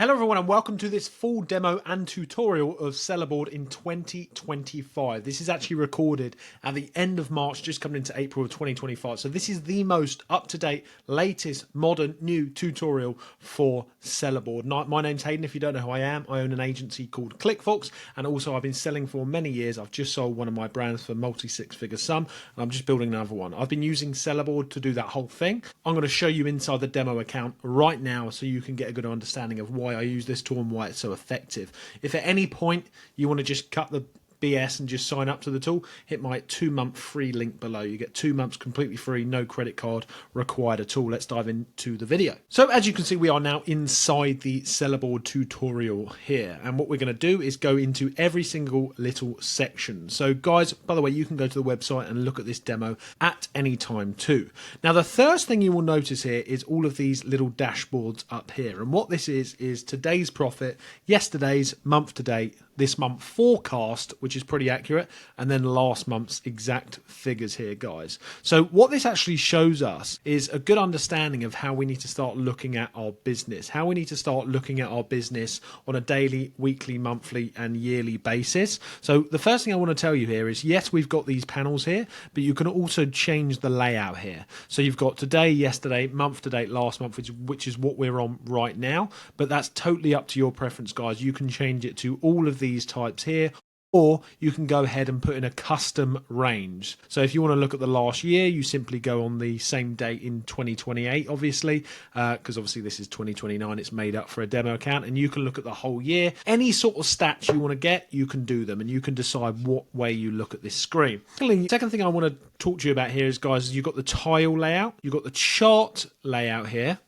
Hello everyone and welcome to this full demo and tutorial of Sellerboard in 2025. This is actually recorded at the end of March, just coming into April of 2025. So this is the most up-to-date, latest, modern, new tutorial for Sellerboard. My name's Hayden. If you don't know who I am, I own an agency called ClickFox, and also I've been selling for many years. I've just sold one of my brands for multi-six-figure sum, and I'm just building another one. I've been using Sellerboard to do that whole thing. I'm going to show you inside the demo account right now so you can get a good understanding of why I use this tool and why it's so effective. If at any point you want to just cut the BS and just sign up to the tool, hit my 2-month free link below. You get 2 months completely free, no credit card required at all. Let's dive into the video. So as you can see, we are now inside the Sellerboard tutorial here, and what we're going to do is go into every single little section. So guys, by the way, you can go to the website and look at this demo at any time too. Now the first thing you will notice here is all of these little dashboards up here, and what this is today's profit, yesterday's, month to date, this month forecast, which is pretty accurate, and then last month's exact figures here, guys. So what this actually shows us is a good understanding of how we need to start looking at our business, how we need to start looking at our business on a daily, weekly, monthly, and yearly basis. So the first thing I want to tell you here is, yes, we've got these panels here, but you can also change the layout here. So you've got today, yesterday, month to date, last month, which is what we're on right now, but that's totally up to your preference, guys. You can change it to all of these types here, or you can go ahead and put in a custom range. So if you want to look at the last year, you simply go on the same date in 2028, obviously, because obviously this is 2029, it's made up for a demo account, and you can look at the whole year. Any sort of stats you want to get, you can do them, and you can decide what way you look at this screen. Second thing I want to talk to you about here is, guys, you've got the tile layout, you've got the chart layout here,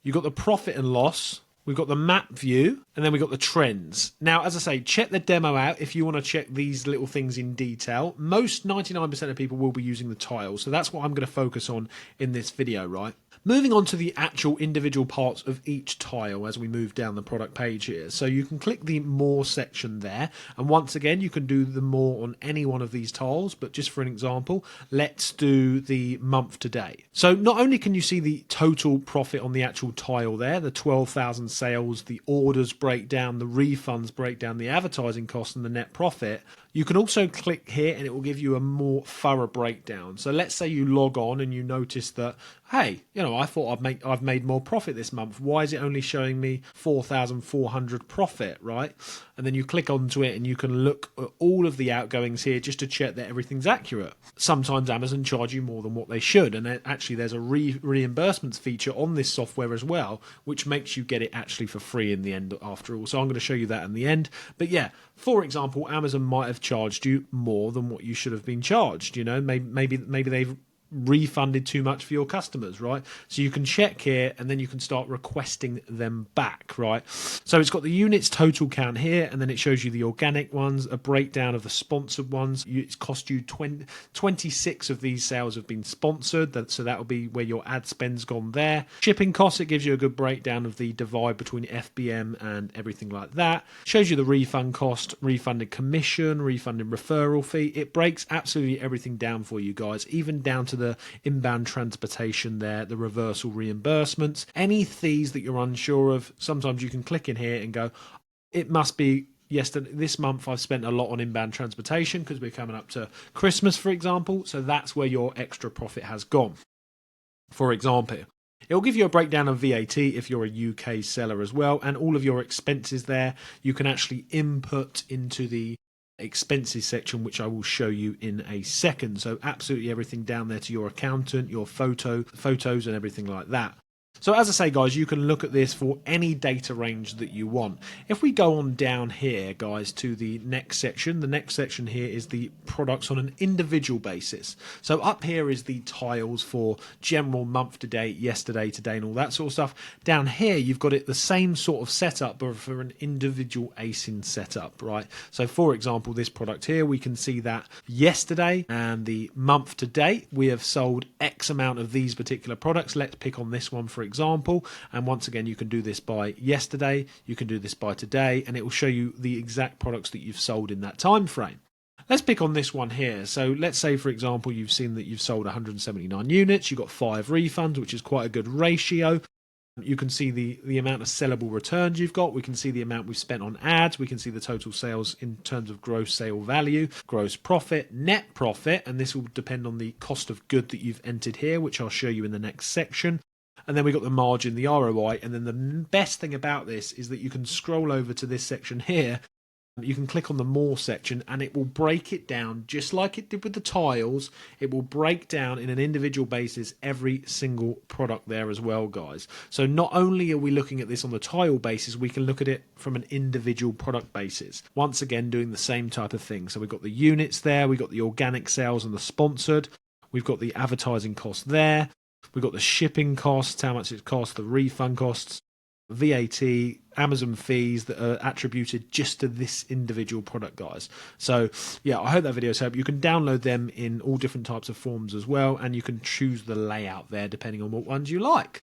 you've got the profit and loss, we've got the map view, and then we've got the trends. Now, as I say, check the demo out if you want to check these little things in detail. Most 99% of people will be using the tiles, so that's what I'm going to focus on in this video, right? Moving on to the actual individual parts of each tile as we move down the product page here. So you can click the more section there, and once again you can do the more on any one of these tiles, but just for an example, let's do the month to date. So not only can you see the total profit on the actual tile there, the 12,000 sales, the orders breakdown, the refunds breakdown, the advertising costs and the net profit, you can also click here and it will give you a more thorough breakdown. So let's say you log on and you notice that, hey, you know, I thought I've made more profit this month. Why is it only showing me 4,400 profit, right? And then you click onto it and you can look at all of the outgoings here just to check that everything's accurate. Sometimes Amazon charge you more than what they should, and actually there's a reimbursements feature on this software as well, which makes you get it actually for free in the end after all. So I'm going to show you that in the end. But yeah, for example, Amazon might have charged you more than what you should have been charged. You know, maybe they've refunded too much for your customers, right? So you can check here and then you can start requesting them back, right? So it's got the units total count here, and then it shows you the organic ones, a breakdown of the sponsored ones. It's cost you 26 of these sales have been sponsored, so that will be where your ad spend's gone there. Shipping costs, it gives you a good breakdown of the divide between FBM and everything like that. Shows you the refund cost, refunded commission, refunded referral fee. It breaks absolutely everything down for you guys, even down to the inbound transportation there, the reversal reimbursements, any fees that you're unsure of. Sometimes you can click in here and go, it must be yesterday, this month I've spent a lot on inbound transportation because we're coming up to Christmas, for example. So that's where your extra profit has gone. For example, it will give you a breakdown of VAT if you're a UK seller as well, and all of your expenses there you can actually input into the expenses section, which I will show you in a second. So absolutely everything down there to your accountant, your photos and everything like that. So as I say, guys, you can look at this for any data range that you want. If we go on down here, guys, to the next section, the next section here is the products on an individual basis. So up here is the tiles for general month to date, yesterday, today, and all that sort of stuff. Down here, you've got it the same sort of setup, but for an individual ASIN setup, right? So for example, this product here, we can see that yesterday and the month to date, we have sold X amount of these particular products. Let's pick on this one, for example, and once again you can do this by yesterday, you can do this by today, and it will show you the exact products that you've sold in that time frame. Let's pick on this one here. So let's say, for example, you've seen that you've sold 179 units, you've got 5 refunds, which is quite a good ratio. You can see the amount of sellable returns you've got. We can see the amount we've spent on ads. We can see the total sales in terms of gross sale value, gross profit, net profit, and this will depend on the cost of good that you've entered here, which I'll show you in the next section. And then we've got the margin, the ROI, and then the best thing about this is that you can scroll over to this section here. You can click on the more section and it will break it down just like it did with the tiles. It will break down in an individual basis every single product there as well, guys. So not only are we looking at this on the tile basis, we can look at it from an individual product basis. Once again, doing the same type of thing. So we've got the units there, we've got the organic sales and the sponsored, we've got the advertising cost there, we've got the shipping costs, how much it costs, the refund costs, VAT, Amazon fees that are attributed just to this individual product, guys. So yeah, I hope that video's helped. You can download them in all different types of forms as well, and you can choose the layout there depending on what ones you like.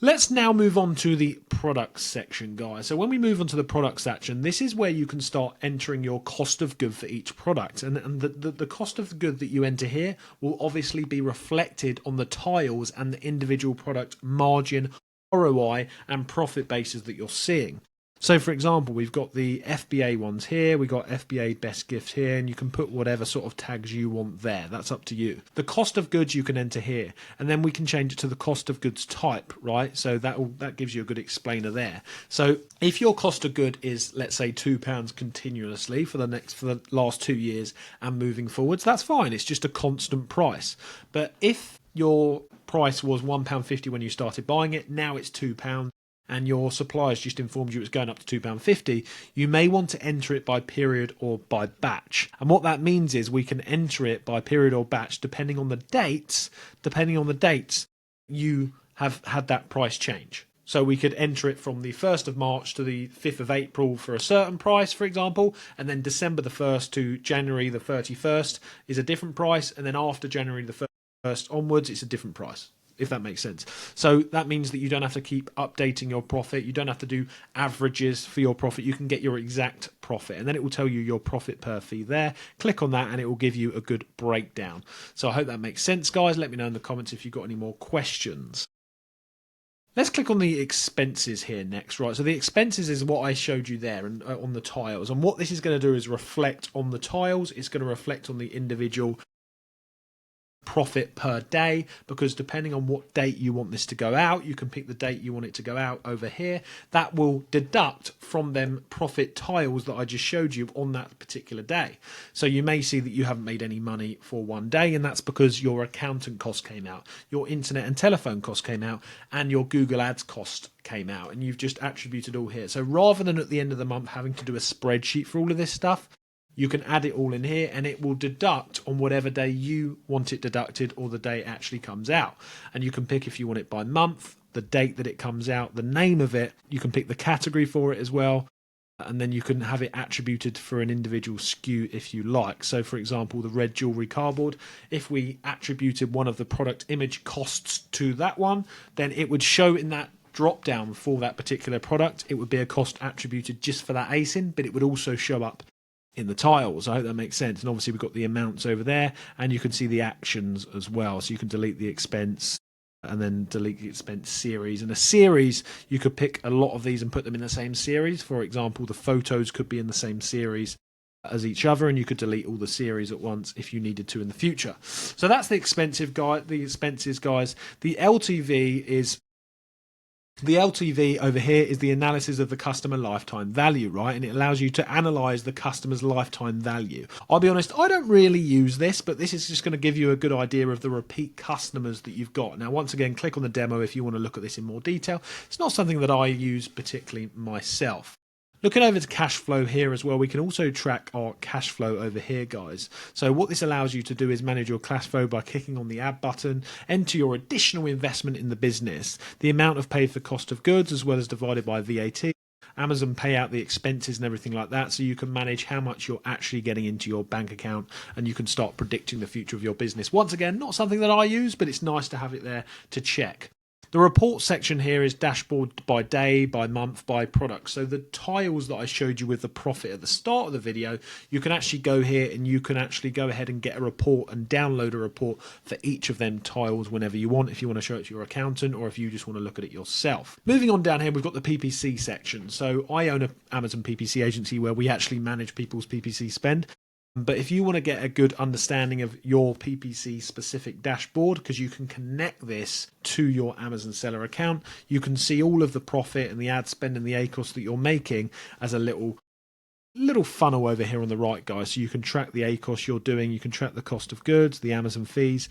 Let's now move on to the products section, guys. So when we move on to the product section, this is where you can start entering your cost of good for each product. And the cost of good that you enter here will obviously be reflected on the tiles and the individual product margin, ROI and profit bases that you're seeing. So for example, we've got the FBA ones here, we've got FBA best gift here, and you can put whatever sort of tags you want there. That's up to you. The cost of goods you can enter here, and then we can change it to the cost of goods type, right? So that gives you a good explainer there. So if your cost of good is, let's say, £2 continuously for the last 2 years and moving forwards, that's fine. It's just a constant price. But if your price was £1.50 when you started buying it, now it's £2, and your suppliers just informed you it's going up to £2.50, you may want to enter it by period or by batch. And what that means is we can enter it by period or batch depending on the dates. Depending on the dates, you have had that price change. So we could enter it from the 1st of March to the 5th of April for a certain price, for example, and then December the 1st to January the 31st is a different price, and then after January the 1st onwards, it's a different price, if that makes sense. So that means that you don't have to keep updating your profit. You don't have to do averages for your profit. You can get your exact profit, and then it will tell you your profit per fee there. Click on that and it will give you a good breakdown. So I hope that makes sense, guys. Let me know in the comments if you've got any more questions. Let's click on the expenses here next, right? So the expenses is what I showed you there and on the tiles. And what this is going to do is reflect on the tiles. It's going to reflect on the individual profit per day, because depending on what date you want this to go out, you can pick the date you want it to go out over here. That will deduct from them profit tiles that I just showed you on that particular day. So you may see that you haven't made any money for one day, and that's because your accountant cost came out, your internet and telephone cost came out, and your Google Ads cost came out, and you've just attributed all here. So rather than at the end of the month having to do a spreadsheet for all of this stuff, you can add it all in here and it will deduct on whatever day you want it deducted or the day it actually comes out. And you can pick if you want it by month, the date that it comes out, the name of it. You can pick the category for it as well. And then you can have it attributed for an individual SKU if you like. So for example, the red jewelry cardboard, if we attributed one of the product image costs to that one, then it would show in that drop down for that particular product. It would be a cost attributed just for that ASIN, but it would also show up in the tiles. I hope that makes sense. And obviously we've got the amounts over there, and you can see the actions as well. So you can delete the expense and then delete the expense series. And a series, you could pick a lot of these and put them in the same series. For example, the photos could be in the same series as each other, and you could delete all the series at once if you needed to in the future. So that's the expenses, guys. The LTV over here is the analysis of the customer lifetime value, right? And it allows you to analyze the customer's lifetime value. I'll be honest, I don't really use this, but this is just going to give you a good idea of the repeat customers that you've got. Now, once again, click on the demo if you want to look at this in more detail. It's not something that I use particularly myself. Looking over to cash flow here as well, we can also track our cash flow over here, guys. So what this allows you to do is manage your cash flow by clicking on the add button, enter your additional investment in the business, the amount of paid for cost of goods as well as divided by VAT, Amazon pay out the expenses and everything like that, so you can manage how much you're actually getting into your bank account, and you can start predicting the future of your business. Once again, not something that I use, but it's nice to have it there to check. The report section here is dashboard by day, by month, by product. So the tiles that I showed you with the profit at the start of the video, you can actually go here and you can actually go ahead and get a report and download a report for each of them tiles whenever you want, if you want to show it to your accountant or if you just want to look at it yourself. Moving on down here, we've got the PPC section. So I own an Amazon PPC agency where we actually manage people's PPC spend. But if you want to get a good understanding of your PPC specific dashboard, because you can connect this to your Amazon seller account, you can see all of the profit and the ad spend and the ACOS that you're making as a little funnel over here on the right, guys. So you can track the ACOS you're doing, you can track the cost of goods, the Amazon fees,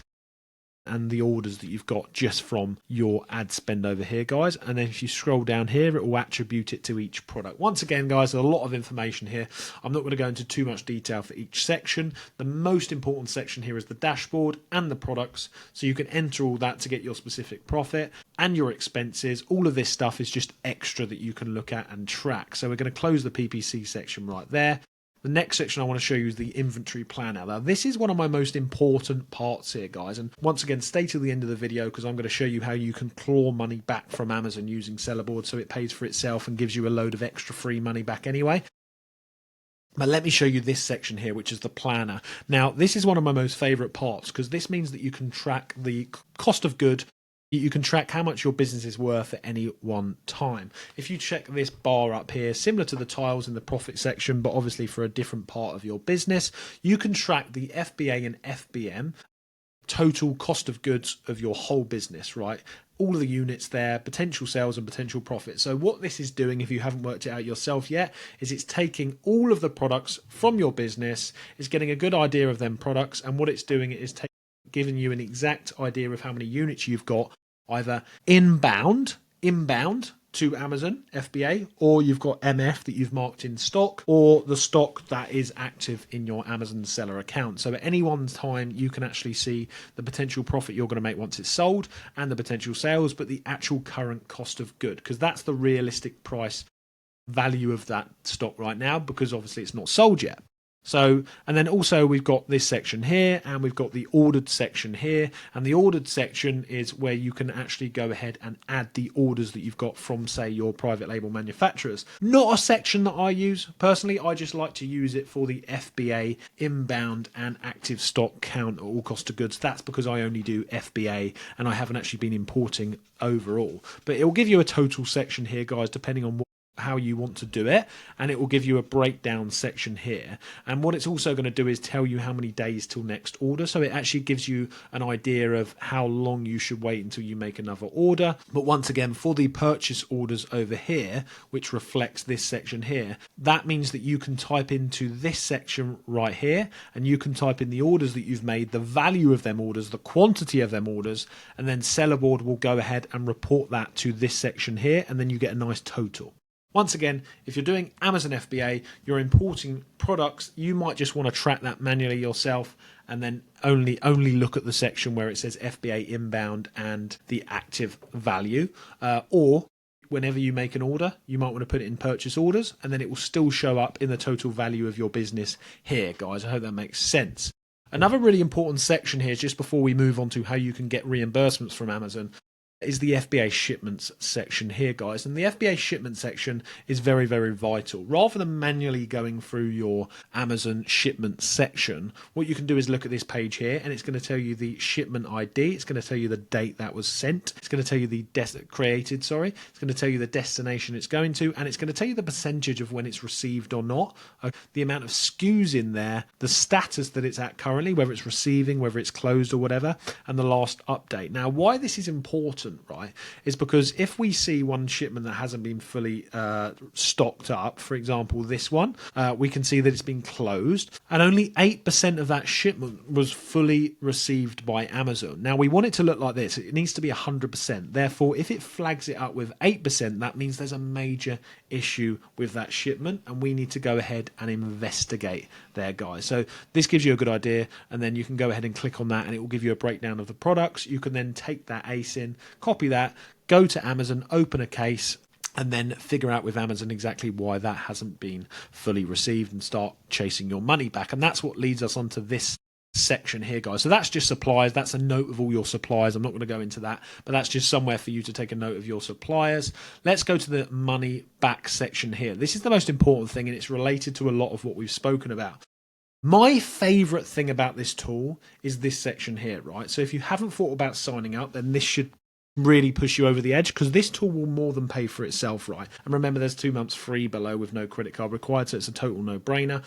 and the orders that you've got just from your ad spend over here, guys. And then if you scroll down here, it will attribute it to each product. Once again, guys, there's a lot of information here. I'm not going to go into too much detail for each section. The most important section here is the dashboard and the products. So you can enter all that to get your specific profit and your expenses. All of this stuff is just extra that you can look at and track. So we're going to close the PPC section right there. The next section I want to show you is the inventory planner. Now, this is one of my most important parts here, guys. And once again, stay till the end of the video because I'm going to show you how you can claw money back from Amazon using Sellerboard so it pays for itself and gives you a load of extra free money back anyway. But let me show you this section here, which is the planner. Now, this is one of my most favorite parts because this means that you can track the cost of good. You can track how much your business is worth at any one time. If you check this bar up here, similar to the tiles in the profit section, but obviously for a different part of your business, you can track the FBA and FBM, total cost of goods of your whole business, right? All of the units there, potential sales and potential profit. So what this is doing, if you haven't worked it out yourself yet, is it's taking all of the products from your business, it's getting a good idea of them products, and what it's doing is giving you an exact idea of how many units you've got either inbound to Amazon FBA, or you've got MF that you've marked in stock, or the stock that is active in your Amazon seller account. So at any one time, you can actually see the potential profit you're going to make once it's sold and the potential sales, but the actual current cost of good, because that's the realistic price value of that stock right now, because obviously it's not sold yet. So, and then also we've got this section here and we've got the ordered section here, and the ordered section is where you can actually go ahead and add the orders that you've got from, say, your private label manufacturers. Not a section that I use personally. I just like to use it for the FBA inbound and active stock count or all cost of goods. That's because I only do FBA and I haven't actually been importing overall, but it will give you a total section here, guys, depending on how you want to do it, and it will give you a breakdown section here. And what it's also going to do is tell you how many days till next order, so it actually gives you an idea of how long you should wait until you make another order. But once again, for the purchase orders over here, which reflects this section here, that means that you can type into this section right here, and you can type in the orders that you've made, the value of them orders, the quantity of them orders, and then Sellerboard will go ahead and report that to this section here, and then you get a nice total. Once again, if you're doing Amazon FBA, you're importing products, you might just want to track that manually yourself and then only look at the section where it says FBA inbound and the active value. Or whenever you make an order, you might want to put it in purchase orders, and then it will still show up in the total value of your business here, guys. I hope that makes sense. Another really important section here, just before we move on to how you can get reimbursements from Amazon, is the FBA shipments section here, guys. And the FBA shipment section is very, very vital. Rather than manually going through your Amazon shipment section, what you can do is look at this page here, and it's going to tell you the shipment ID. It's going to tell you the date that was sent. It's going to tell you the It's going to tell you the destination it's going to, and it's going to tell you the percentage of when it's received or not, the amount of SKUs in there, the status that it's at currently, whether it's receiving, whether it's closed or whatever, and the last update. Now, why this is important, right, is because if we see one shipment that hasn't been fully stocked up, for example this one, we can see that it's been closed and only 8% of that shipment was fully received by Amazon. Now we want it to look like this. It needs to be 100%. Therefore, if it flags it up with 8%, that means there's a major issue with that shipment and we need to go ahead and investigate there, guys. So this gives you a good idea, and then you can go ahead and click on that and it will give you a breakdown of the products. You can then take that ASIN, copy that, go to Amazon, open a case, and then figure out with Amazon exactly why that hasn't been fully received and start chasing your money back. And that's what leads us onto this section here, guys. So that's just suppliers. That's a note of all your suppliers. I'm not going to go into that, but that's just somewhere for you to take a note of your suppliers. Let's go to the money back section here. This is the most important thing, and it's related to a lot of what we've spoken about. My favorite thing about this tool is this section here, right? So if you haven't thought about signing up, then this should really push you over the edge, because this tool will more than pay for itself, right? And remember, there's 2 months free below with no credit card required, so it's a total no-brainer.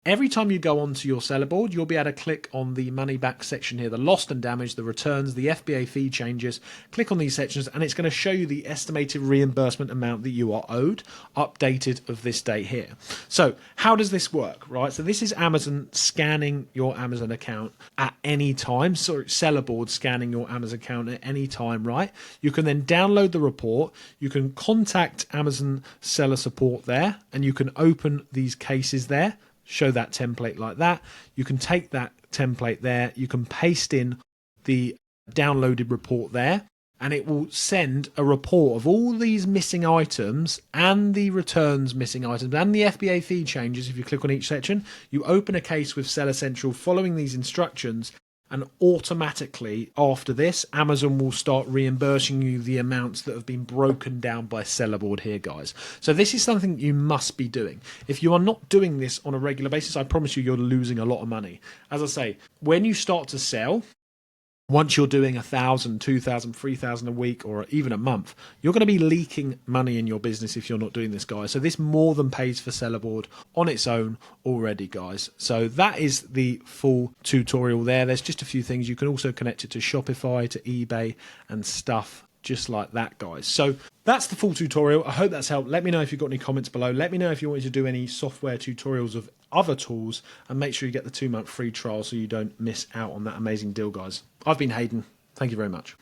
Every time you go onto your Sellerboard, you'll be able to click on the money back section here, the lost and damaged, the returns, the FBA fee changes. Click on these sections and it's going to show you the estimated reimbursement amount that you are owed, updated of this date here. So how does this work, right? So this is Amazon scanning your Amazon account at any time. So Sellerboard scanning your Amazon account at any time, right? You can then download the report. You can contact Amazon seller support there, and you can open these cases there. Show that template like that. You can take that template there. You can paste in the downloaded report there, and it will send a report of all these missing items and the returns missing items and the FBA fee changes. If you click on each section, you open a case with Seller Central following these instructions, and automatically after this, Amazon will start reimbursing you the amounts that have been broken down by Sellerboard here, guys. So this is something you must be doing. If you are not doing this on a regular basis, I promise you, you're losing a lot of money. As I say, when you start to sell, once you're doing 1,000, 2,000, 3,000 a week, or even a month, you're going to be leaking money in your business if you're not doing this, guys. So this more than pays for Sellerboard on its own already, guys. So that is the full tutorial there. There's just a few things. You can also connect it to Shopify, to eBay and stuff just like that, guys. So that's the full tutorial. I hope that's helped. Let me know if you've got any comments below. Let me know if you want me to do any software tutorials of other tools, and make sure you get the 2-month free trial so you don't miss out on that amazing deal, guys. I've been Hayden. Thank you very much.